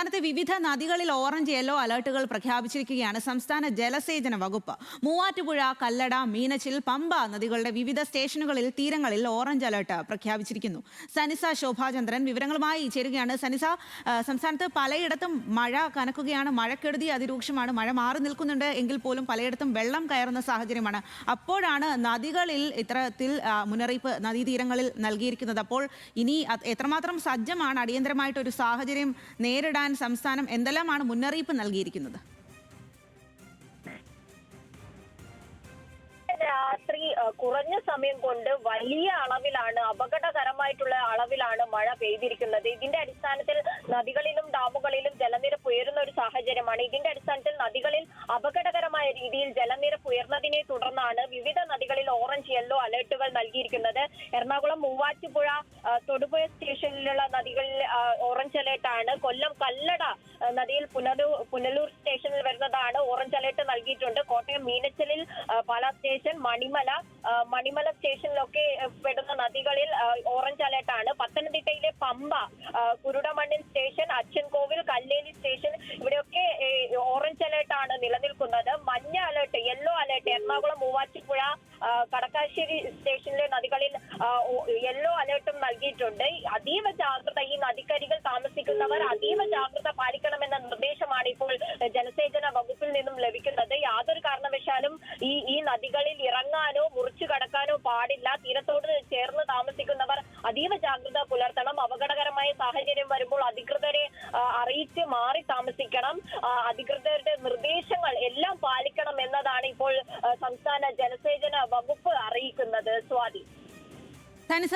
സംസ്ഥാനത്തെ വിവിധ നദികളിൽ ഓറഞ്ച് യെല്ലോ അലർട്ടുകൾ പ്രഖ്യാപിച്ചിരിക്കുകയാണ് സംസ്ഥാന ജലസേചന വകുപ്പ്. മൂവാറ്റുപുഴ, കല്ലട, മീനച്ചിൽ, പമ്പ നദികളുടെ വിവിധ സ്റ്റേഷനുകളിൽ തീരങ്ങളിൽ ഓറഞ്ച് അലർട്ട് പ്രഖ്യാപിച്ചിരിക്കുന്നു. സനിസ ശോഭാചന്ദ്രൻ വിവരങ്ങളുമായി ചേരുകയാണ്. സനിസ, സംസ്ഥാനത്ത് പലയിടത്തും മഴ കനക്കുകയാണ്. മഴക്കെടുതി അതിരൂക്ഷമാണ്. മഴ മാറി നിൽക്കുന്നുണ്ട് എങ്കിൽ പോലും പലയിടത്തും വെള്ളം കയറുന്ന സാഹചര്യമാണ്. അപ്പോഴാണ് നദികളിൽ ഇത്തരത്തിൽ മുന്നറിയിപ്പ് നദീതീരങ്ങളിൽ നൽകിയിരിക്കുന്നത്. അപ്പോൾ ഇനി എത്രമാത്രം സജ്ജമാണ് അടിയന്തരമായിട്ടൊരു സാഹചര്യം നേരിടാൻ സംസ്ഥാനം? എന്തെല്ലാമാണ് മുന്നറിയിപ്പ് നൽകിയിരിക്കുന്നത്? രാത്രി കുറഞ്ഞ സമയം കൊണ്ട് വലിയ അളവിലാണ്, അപകടകരമായിട്ടുള്ള അളവിലാണ് മഴ പെയ്തിരിക്കുന്നത്. ഇതിന്റെ അടിസ്ഥാനത്തിൽ നദികളിലും ഡാമുകളിലും ജലനിരപ്പ് ഉയരുന്ന ഒരു സാഹചര്യമാണ്. ഇതിന്റെ അടിസ്ഥാനത്തിൽ നദികളിൽ അപകടകരമായ രീതിയിൽ ജലനിരപ്പ് ഉയർന്നതിനെ തുടർന്നാണ് വിവിധ നദികളിൽ ഓറഞ്ച് യെല്ലോ അലർട്ടുകൾ നൽകിയിരിക്കുന്നത്. എറണാകുളം മൂവാറ്റുപുഴ തൊടുപുഴ സ്റ്റേഷനിലുള്ള നദികളിൽ ഓറഞ്ച് അലർട്ടാണ്. കൊല്ലം കല്ലട നദിയിൽ പുനലൂർ സ്റ്റേഷനിൽ വരുന്നതാണ് ഓറഞ്ച് അലർട്ട് നൽകിയിട്ടുണ്ട്. കോട്ടയം മീനച്ചലിൽ പാലാ സ്റ്റേഷൻ, മണിമല സ്റ്റേഷനിലൊക്കെ പെടുന്ന നദികളിൽ ഓറഞ്ച് അലർട്ടാണ്. പത്തനംതിട്ടയിലെ പമ്പ, കുരുടമണ്ണിൽ സ്റ്റേഷൻ, അച്ചൻകോവിൽ, കല്ലേലി സ്റ്റേഷൻ ഇവിടെയൊക്കെ ഓറഞ്ച് അലർട്ടാണ് നിലനിൽക്കുന്നത്. മഞ്ഞ alert, yellow alert Ernakulam Muvattupuzha Kadakkassery സ്റ്റേഷനിലെ നദികളിൽ യെല്ലോ അലർട്ടും നൽകിയിട്ടുണ്ട്. അതീവ ജാഗ്രത, ഈ നദിക്കരികൾ താമസിക്കുന്നവർ അതീവ ജാഗ്രത പാലിക്കണമെന്ന നിർദ്ദേശമാണ് ഇപ്പോൾ ജലസേചന വകുപ്പിൽ നിന്നും ലഭിക്കുന്നത്. യാതൊരു കാരണവശാലും ഈ നദികളിൽ ഇറങ്ങാനോ മുറിച്ചു കടക്കാനോ പാടില്ല. തീരത്തോട് ചേർന്ന് താമസിക്കുന്നവർ അതീവ ജാഗ്രത പുലർത്തണം. അപകടകരമായ സാഹചര്യം വരുമ്പോൾ അധികൃതരെ അറിയിച്ച് മാറി താമസിക്കണം. അധികൃതരുടെ നിർദ്ദേശങ്ങൾ എല്ലാം പാലിക്കണം എന്നതാണ് ഇപ്പോൾ സംസ്ഥാന ജലസേചന വകുപ്പ് അറിയിക്കുന്നത്. സ്വാതി. സനിസ,